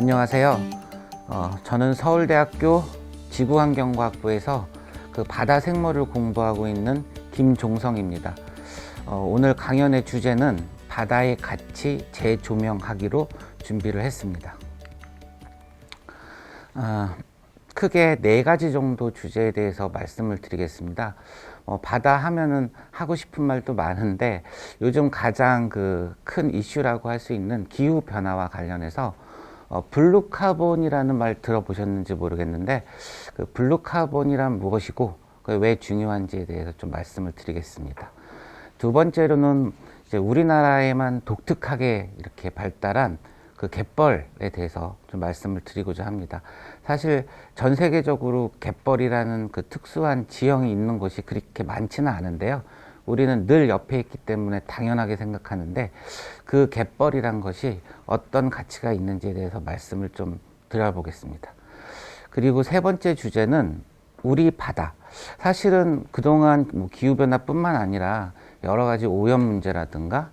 안녕하세요. 저는 서울대학교 지구환경과학부에서 그 바다 생물을 공부하고 있는 김종성입니다. 오늘 강연의 주제는 바다의 가치 재조명하기로 준비를 했습니다. 크게 4가지 정도 주제에 대해서 말씀을 드리겠습니다. 바다 하면은 하고 싶은 말도 많은데 요즘 가장 큰 이슈라고 할 수 있는 기후 변화와 관련해서 블루카본이라는 말 들어보셨는지 모르겠는데 그 블루카본이란 무엇이고 왜 중요한지에 대해서 좀 말씀을 드리겠습니다. 두 번째로는 이제 우리나라에만 독특하게 이렇게 발달한 그 갯벌에 대해서 좀 말씀을 드리고자 합니다. 사실 전 세계적으로 갯벌이라는 그 특수한 지형이 있는 곳이 그렇게 많지는 않은데요. 우리는 늘 옆에 있기 때문에 당연하게 생각하는데 그 갯벌이란 것이 어떤 가치가 있는지에 대해서 말씀을 좀 드려보겠습니다. 그리고 세 번째 주제는 우리 바다. 사실은 그동안 기후변화뿐만 아니라 여러 가지 오염 문제라든가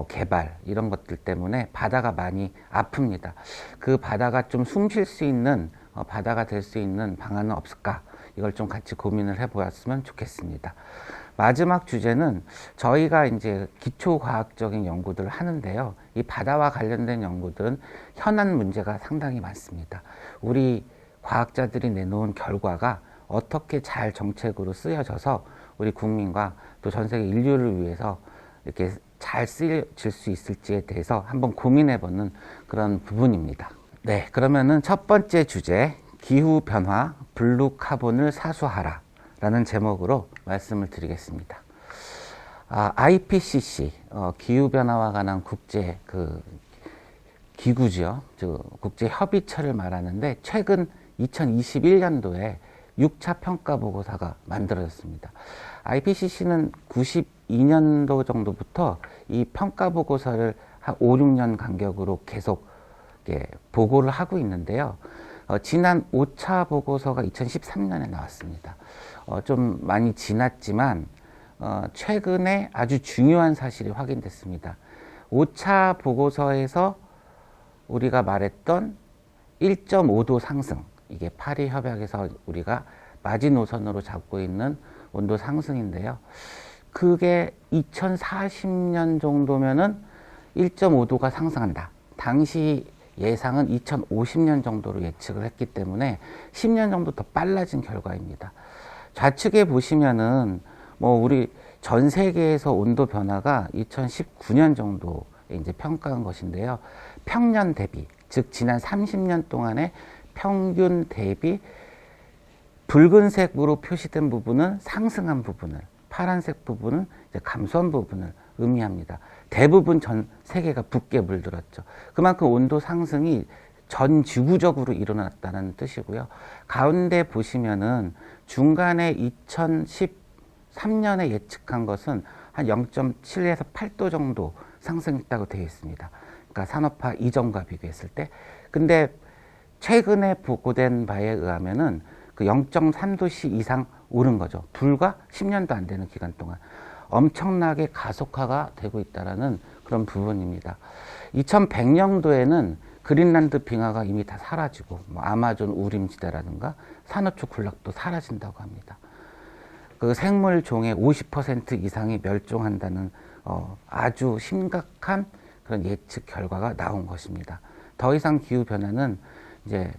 개발 이런 것들 때문에 바다가 많이 아픕니다. 그 바다가 좀 숨 쉴 수 있는 바다가 될 수 있는 방안은 없을까? 이걸 좀 같이 고민을 해보았으면 좋겠습니다. 마지막 주제는 저희가 이제 기초과학적인 연구들을 하는데요. 이 바다와 관련된 연구들은 현안 문제가 상당히 많습니다. 우리 과학자들이 내놓은 결과가 어떻게 잘 정책으로 쓰여져서 우리 국민과 또 전 세계 인류를 위해서 이렇게 잘 쓰여질 수 있을지에 대해서 한번 고민해보는 그런 부분입니다. 네, 그러면은 첫 번째 주제, 기후변화, 블루카본을 사수하라 라는 제목으로 말씀을 드리겠습니다. IPCC, 기후변화와 관한 국제 기구죠. 국제협의체를 말하는데 최근 2021년도에 6차 평가보고서가 만들어졌습니다. IPCC는 92년도 정도부터 이 평가보고서를 한 5, 6년 간격으로 계속 보고를 하고 있는데요. 지난 5차 보고서가 2013년에 나왔습니다. 좀 많이 지났지만 최근에 아주 중요한 사실이 확인됐습니다. 5차 보고서에서 우리가 말했던 1.5도 상승, 이게 파리 협약에서 우리가 마지노선으로 잡고 있는 온도 상승인데요. 그게 2040년 정도면은 1.5도가 상승한다. 당시 예상은 2050년 정도로 예측을 했기 때문에 10년 정도 더 빨라진 결과입니다. 좌측에 보시면은 우리 전 세계에서 온도 변화가 2019년 정도에 이제 평가한 것인데요. 평년 대비, 즉 지난 30년 동안의 평균 대비 붉은색으로 표시된 부분은 상승한 부분을, 파란색 부분은 이제 감소한 부분을 의미합니다. 대부분 전 세계가 붓게 물들었죠. 그만큼 온도 상승이 전 지구적으로 일어났다는 뜻이고요. 가운데 보시면은 중간에 2013년에 예측한 것은 한 0.7에서 8도 정도 상승했다고 되어 있습니다. 그러니까 산업화 이전과 비교했을 때. 근데 최근에 보고된 바에 의하면은 그 0.3도씨 이상 오른 거죠. 불과 10년도 안 되는 기간 동안. 엄청나게 가속화가 되고 있다는 그런 부분입니다. 2100년도에는 그린란드 빙하가 이미 다 사라지고 아마존 우림지대라든가 산호초 군락도 사라진다고 합니다. 그 생물 종의 50% 이상이 멸종한다는 아주 심각한 그런 예측 결과가 나온 것입니다. 더 이상 기후 변화는 이제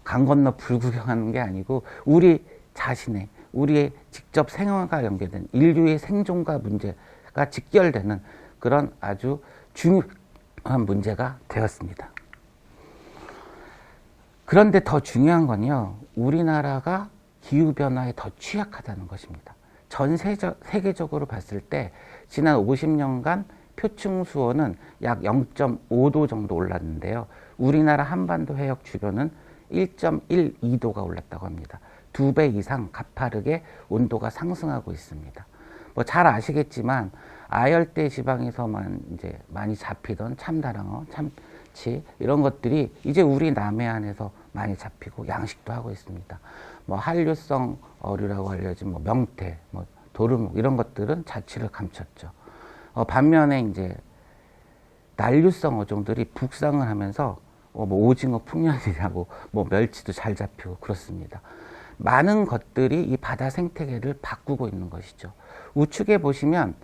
강 건너 불구경하는 게 아니고 우리 자신의 우리의 직접 생활과 연계된 인류의 생존과 문제가 직결되는 그런 아주 중요한 문제가 되었습니다. 그런데 더 중요한 건요, 우리나라가 기후변화에 더 취약하다는 것입니다. 전 세계적으로 봤을 때 지난 50년간 표층 수온은 약 0.5도 정도 올랐는데요. 우리나라 한반도 해역 주변은 1.12도가 올랐다고 합니다. 2배 이상 가파르게 온도가 상승하고 있습니다. 잘 아시겠지만 아열대 지방에서만 이제 많이 잡히던 참다랑어, 참치 이런 것들이 이제 우리 남해안에서 많이 잡히고 양식도 하고 있습니다. 한류성 어류라고 알려진 명태, 도루묵 이런 것들은 자취를 감췄죠. 반면에 이제 난류성 어종들이 북상을 하면서 뭐 오징어 풍년이라고 뭐 멸치도 잘 잡히고 그렇습니다. 많은 것들이 이 바다 생태계를 바꾸고 있는 것이죠. 우측에 보시면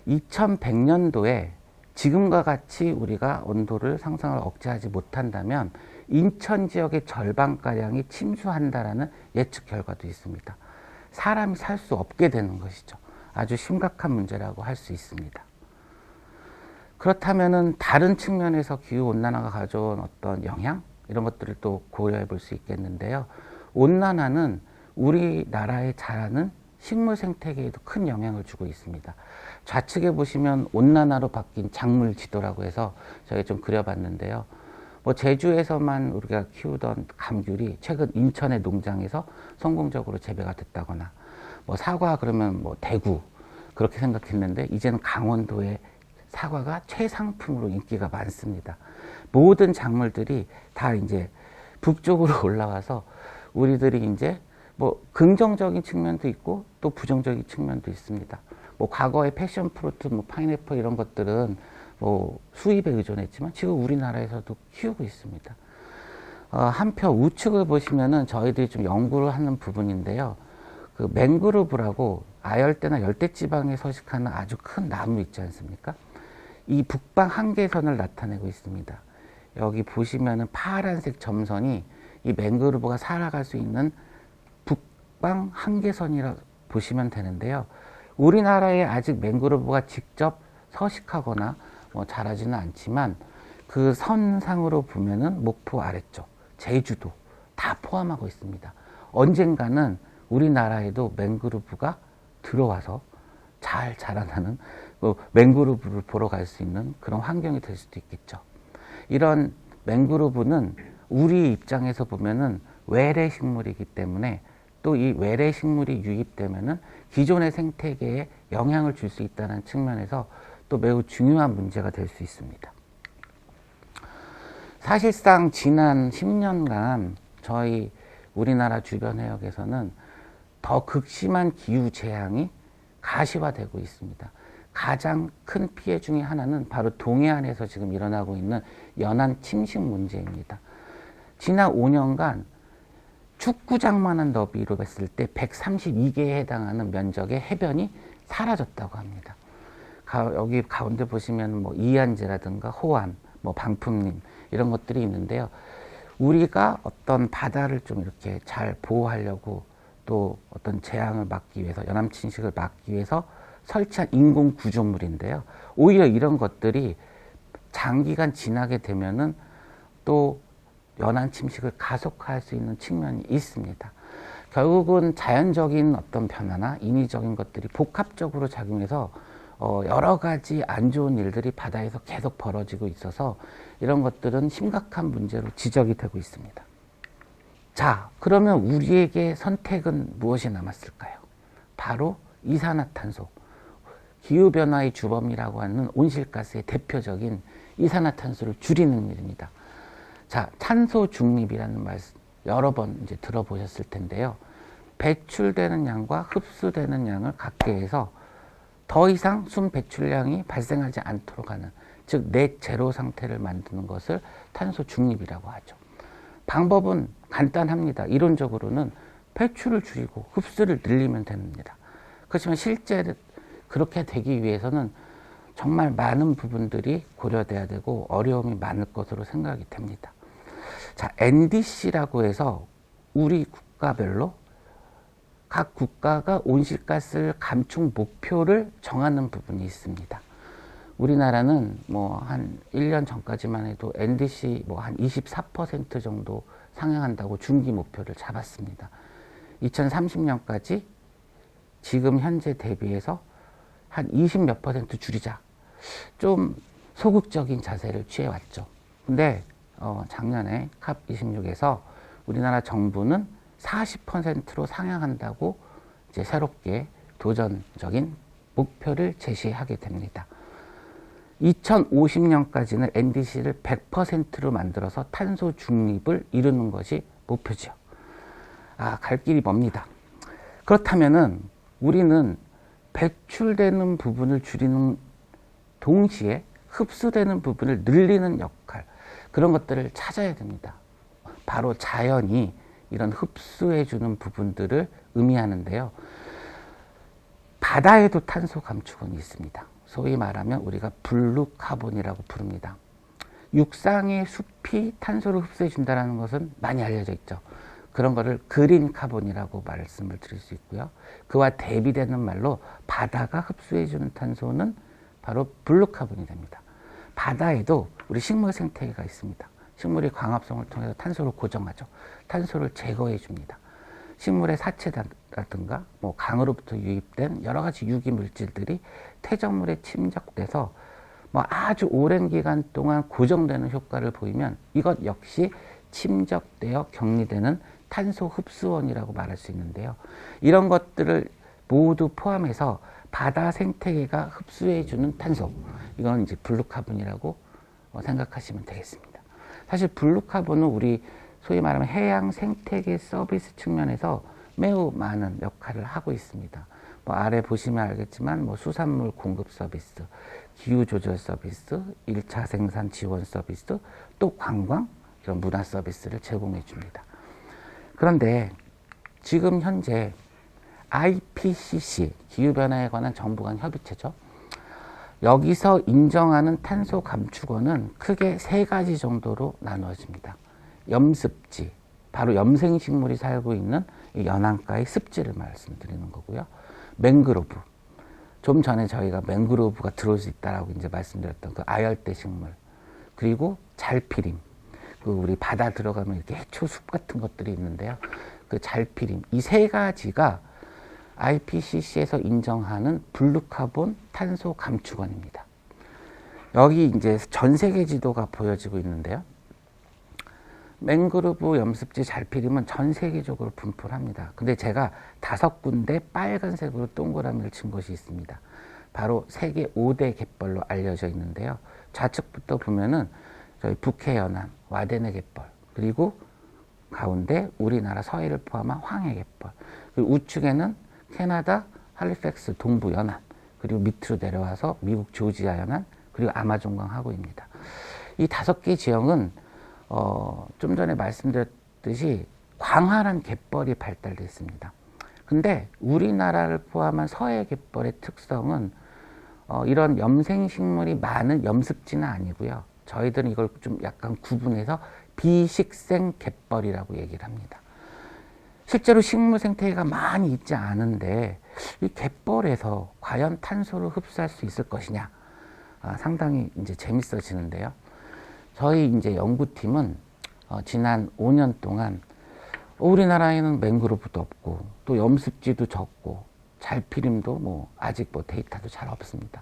2100년도에 지금과 같이 우리가 온도를 상승을 억제하지 못한다면 인천 지역의 절반가량이 침수한다라는 예측 결과도 있습니다. 사람이 살 수 없게 되는 것이죠. 아주 심각한 문제라고 할 수 있습니다. 그렇다면은 다른 측면에서 기후온난화가 가져온 어떤 영향? 이런 것들을 또 고려해 볼 수 있겠는데요. 온난화는 우리나라에 자라는 식물 생태계에도 큰 영향을 주고 있습니다. 좌측에 보시면 온난화로 바뀐 작물 지도라고 해서 저희가 좀 그려봤는데요. 뭐 제주에서만 우리가 키우던 감귤이 최근 인천의 농장에서 성공적으로 재배가 됐다거나, 뭐 사과 그러면 뭐 대구 그렇게 생각했는데 이제는 강원도의 사과가 최상품으로 인기가 많습니다. 모든 작물들이 다 이제 북쪽으로 올라와서 우리들이 이제 뭐 긍정적인 측면도 있고 또 부정적인 측면도 있습니다. 뭐 과거에 패션 프루트, 뭐 파인애플 이런 것들은 뭐 수입에 의존했지만 지금 우리나라에서도 키우고 있습니다. 한편 우측을 보시면은 저희들이 좀 연구를 하는 부분인데요. 그 맹그로브라고 아열대나 열대지방에 서식하는 아주 큰 나무 있지 않습니까? 이 북방 한계선을 나타내고 있습니다. 여기 보시면은 파란색 점선이 이 맹그로브가 살아갈 수 있는 북방 한계선이라 보시면 되는데요. 우리나라에 아직 맹그로브가 직접 서식하거나 뭐 자라지는 않지만 그 선상으로 보면은 목포 아래쪽, 제주도 다 포함하고 있습니다. 언젠가는 우리나라에도 맹그로브가 들어와서 잘 자라나는 맹그로브를 보러 갈 수 있는 그런 환경이 될 수도 있겠죠. 이런 맹그로브는 우리 입장에서 보면은 외래 식물이기 때문에 또 이 외래 식물이 유입되면은 기존의 생태계에 영향을 줄 수 있다는 측면에서 또 매우 중요한 문제가 될 수 있습니다. 사실상 지난 10년간 저희 우리나라 주변 해역에서는 더 극심한 기후 재앙이 가시화되고 있습니다. 가장 큰 피해 중에 하나는 바로 동해안에서 지금 일어나고 있는 연안 침식 문제입니다. 지난 5년간 축구장만한 너비로 봤을 때 132개에 해당하는 면적의 해변이 사라졌다고 합니다. 여기 가운데 보시면 뭐 이안제라든가 호안, 뭐 방풍림 이런 것들이 있는데요. 우리가 어떤 바다를 좀 이렇게 잘 보호하려고 또 어떤 재앙을 막기 위해서, 연안 침식을 막기 위해서 설치한 인공 구조물인데요. 오히려 이런 것들이 장기간 지나게 되면은 또 연안 침식을 가속화할 수 있는 측면이 있습니다. 결국은 자연적인 어떤 변화나 인위적인 것들이 복합적으로 작용해서 여러 가지 안 좋은 일들이 바다에서 계속 벌어지고 있어서 이런 것들은 심각한 문제로 지적이 되고 있습니다. 자, 그러면 우리에게 선택은 무엇이 남았을까요? 바로 이산화탄소. 기후변화의 주범이라고 하는 온실가스의 대표적인 이산화탄소를 줄이는 일입니다. 자, 탄소 중립이라는 말씀 여러 번 이제 들어보셨을 텐데요. 배출되는 양과 흡수되는 양을 같게 해서 더 이상 순 배출량이 발생하지 않도록 하는, 즉 넷 제로 상태를 만드는 것을 탄소 중립이라고 하죠. 방법은 간단합니다. 이론적으로는 배출을 줄이고 흡수를 늘리면 됩니다. 그렇지만 실제 그렇게 되기 위해서는 정말 많은 부분들이 고려돼야 되고 어려움이 많을 것으로 생각이 됩니다. 자, NDC라고 해서 우리 국가별로 각 국가가 온실가스 감축 목표를 정하는 부분이 있습니다. 우리나라는 뭐 한 1년 전까지만 해도 NDC 뭐 한 24% 정도 상향한다고 중기 목표를 잡았습니다. 2030년까지 지금 현재 대비해서 한 20몇 % 줄이자. 좀 소극적인 자세를 취해왔죠. 근데 작년에 캅26에서 우리나라 정부는 40%로 상향한다고 이제 새롭게 도전적인 목표를 제시하게 됩니다. 2050년까지는 NDC를 100%로 만들어서 탄소 중립을 이루는 것이 목표죠. 갈 길이 멉니다. 그렇다면은 우리는 배출되는 부분을 줄이는 동시에 흡수되는 부분을 늘리는 역할, 그런 것들을 찾아야 됩니다. 바로 자연이 이런 흡수해주는 부분들을 의미하는데요. 바다에도 탄소 감축원이 있습니다. 소위 말하면 우리가 블루카본이라고 부릅니다. 육상의 숲이 탄소를 흡수해준다는 것은 많이 알려져 있죠. 그런 거를 그린카본이라고 말씀을 드릴 수 있고요. 그와 대비되는 말로 바다가 흡수해주는 탄소는 바로 블루카본이 됩니다. 바다에도 우리 식물 생태계가 있습니다. 식물이 광합성을 통해서 탄소를 고정하죠. 탄소를 제거해 줍니다. 식물의 사체라든가 강으로부터 유입된 여러 가지 유기 물질들이 퇴적물에 침적돼서 아주 오랜 기간 동안 고정되는 효과를 보이면 이것 역시 침적되어 격리되는 탄소 흡수원이라고 말할 수 있는데요. 이런 것들을 모두 포함해서 바다 생태계가 흡수해주는 탄소, 이건 이제 블루카본이라고 생각하시면 되겠습니다. 사실 블루카본은 우리 소위 말하면 해양 생태계 서비스 측면에서 매우 많은 역할을 하고 있습니다. 아래 보시면 알겠지만 수산물 공급 서비스, 기후 조절 서비스, 1차 생산 지원 서비스, 또 관광, 이런 문화 서비스를 제공해 줍니다. 그런데 지금 현재 IPCC, 기후변화에 관한 정부 간 협의체죠. 여기서 인정하는 탄소 감축원은 크게 3가지 정도로 나누어집니다. 염습지, 바로 염생식물이 살고 있는 이 연안가의 습지를 말씀드리는 거고요. 맹그로브, 좀 전에 저희가 맹그로브가 들어올 수 있다라고 이제 말씀드렸던 그 아열대 식물, 그리고 잘피림, 그 우리 바다 들어가면 이렇게 해초숲 같은 것들이 있는데요. 그 잘피림, 이 3가지가 IPCC에서 인정하는 블루카본 탄소 감축원입니다. 여기 이제 전 세계 지도가 보여지고 있는데요. 맹그로브, 염습지, 잘피림은 전 세계적으로 분포를 합니다. 근데 제가 5군데 빨간색으로 동그라미를 친 곳이 있습니다. 바로 세계 5대 갯벌로 알려져 있는데요. 좌측부터 보면은 저희 북해 연안, 와데네 갯벌, 그리고 가운데 우리나라 서해를 포함한 황해 갯벌, 그리고 우측에는 캐나다 할리팩스 동부 연안, 그리고 밑으로 내려와서 미국 조지아 연안, 그리고 아마존강 하구입니다. 이 5개 지형은 좀 전에 말씀드렸듯이 광활한 갯벌이 발달되어 있습니다. 근데 우리나라를 포함한 서해 갯벌의 특성은 이런 염생식물이 많은 염습지는 아니고요. 저희들은 이걸 좀 약간 구분해서 비식생 갯벌이라고 얘기를 합니다. 실제로 식물 생태계가 많이 있지 않은데 이 갯벌에서 과연 탄소를 흡수할 수 있을 것이냐, 상당히 이제 재밌어지는데요. 저희 이제 연구팀은 지난 5년 동안 우리나라에는 맹그로브도 없고 또 염습지도 적고 잘피림도 아직 데이터도 잘 없습니다.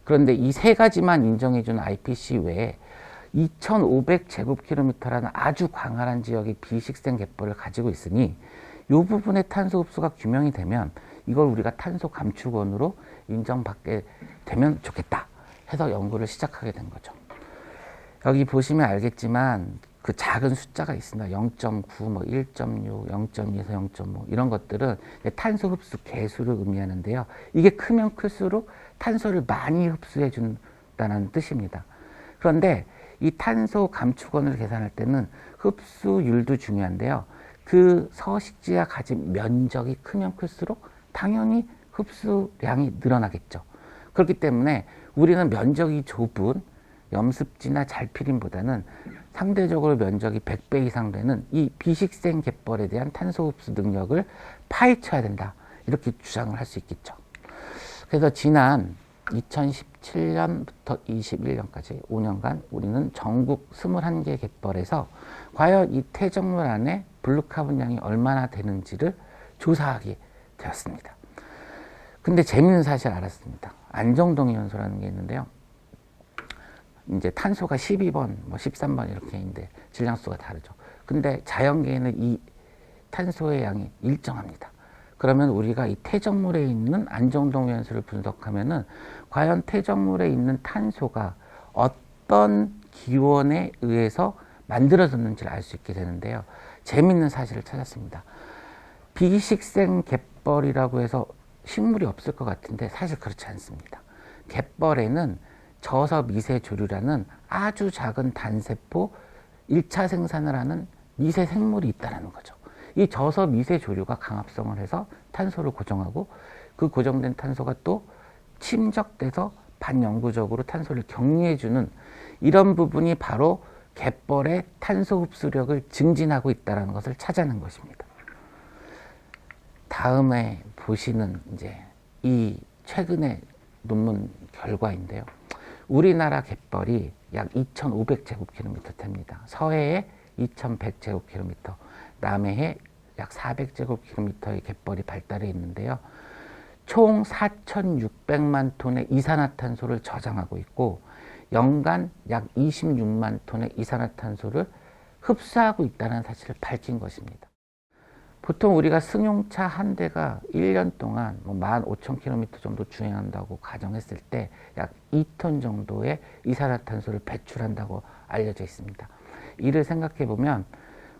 그런데 이 3가지만 인정해준 IPCC 외에 2,500제곱킬로미터라는 아주 광활한 지역의 비식생 갯벌을 가지고 있으니 이 부분의 탄소 흡수가 규명이 되면 이걸 우리가 탄소 감축원으로 인정받게 되면 좋겠다 해서 연구를 시작하게 된 거죠. 여기 보시면 알겠지만 그 작은 숫자가 있습니다. 0.9, 1.6, 0.2에서 0.5 이런 것들은 탄소 흡수 개수를 의미하는데요. 이게 크면 클수록 탄소를 많이 흡수해 준다는 뜻입니다. 그런데 이 탄소 감축원을 계산할 때는 흡수율도 중요한데요. 그 서식지가 가진 면적이 크면 클수록 당연히 흡수량이 늘어나겠죠. 그렇기 때문에 우리는 면적이 좁은 염습지나 잘피림보다는 상대적으로 면적이 100배 이상 되는 이 비식생 갯벌에 대한 탄소 흡수 능력을 파헤쳐야 된다, 이렇게 주장을 할 수 있겠죠. 그래서 지난 2017년부터 21년까지 5년간 우리는 전국 21개 갯벌에서 과연 이 퇴적물 안에 블루카본 양이 얼마나 되는지를 조사하게 되었습니다. 근데 재미있는 사실 알았습니다. 안정동 이온소라는 게 있는데요. 이제 탄소가 12번, 13번 이렇게 있는데 질량수가 다르죠. 근데 자연계에는 이 탄소의 양이 일정합니다. 그러면 우리가 이 퇴적물에 있는 안정동 이온소를 분석하면은 과연 퇴적물에 있는 탄소가 어떤 기원에 의해서 만들어졌는지를 알 수 있게 되는데요. 재미있는 사실을 찾았습니다. 비식생 갯벌이라고 해서 식물이 없을 것 같은데 사실 그렇지 않습니다. 갯벌에는 저서 미세조류라는 아주 작은 단세포 1차 생산을 하는 미세 생물이 있다는 거죠. 이 저서 미세조류가 강합성을 해서 탄소를 고정하고 그 고정된 탄소가 또 침적돼서 반영구적으로 탄소를 격리해주는 이런 부분이 바로 갯벌의 탄소 흡수력을 증진하고 있다는 것을 찾아낸 것입니다. 다음에 보시는 이제 이 최근의 논문 결과인데요. 우리나라 갯벌이 약 2,500제곱킬로미터 됩니다. 서해에 2,100제곱킬로미터, 남해에 약 400제곱킬로미터의 갯벌이 발달해 있는데요. 총 4,600만 톤의 이산화탄소를 저장하고 있고 연간 약 26만 톤의 이산화탄소를 흡수하고 있다는 사실을 밝힌 것입니다. 보통 우리가 승용차 한 대가 1년 동안 15,000km 정도 주행한다고 가정했을 때 약 2톤 정도의 이산화탄소를 배출한다고 알려져 있습니다. 이를 생각해 보면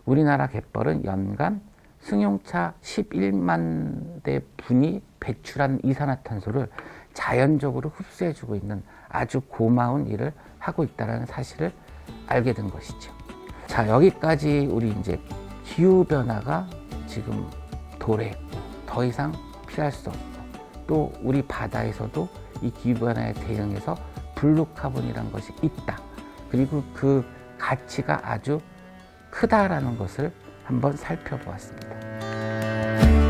우리나라 갯벌은 연간 승용차 11만 대 분이 배출한 이산화탄소를 자연적으로 흡수해주고 있는 아주 고마운 일을 하고 있다는 사실을 알게 된 것이죠. 자, 여기까지 우리 이제 기후변화가 지금 도래했고 더 이상 피할 수 없고 또 우리 바다에서도 이 기후변화에 대응해서 블루카본이라는 것이 있다. 그리고 그 가치가 아주 크다라는 것을 한번 살펴보았습니다.